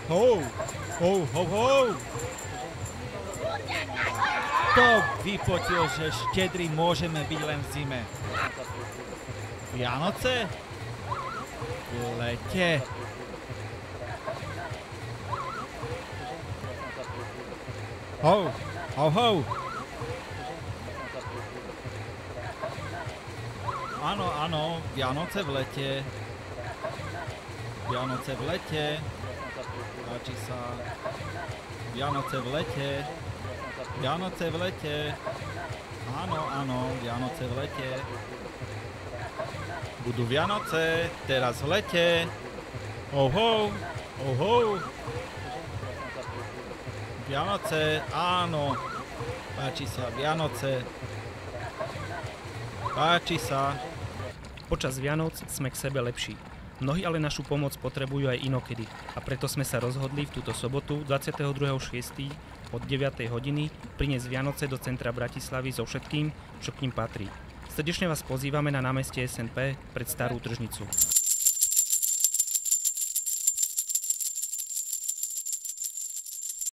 Ho, ho, ho, ho. To vypotil, že štedrý môžeme byť len v zime. Vianoce? V lete. Ho, ho, ho. Áno, áno, Vianoce v lete. Vianoce v lete. Páči sa. Vianoce v lete. Vianoce v lete. Áno, áno, Vianoce v lete. Budú Vianoce, teraz v lete. Ho, ho, ho, ho. Vianoce, áno. Páči sa, Vianoce. Páči sa. Počas Vianoc sme k sebe lepší. Mnohí ale našu pomoc potrebujú aj inokedy a preto sme sa rozhodli v túto sobotu 22.6. od 9. hodiny priniesť Vianoce do centra Bratislavy so všetkým, čo k ním patrí. Srdečne vás pozývame na námestie SNP pred Starú tržnicu.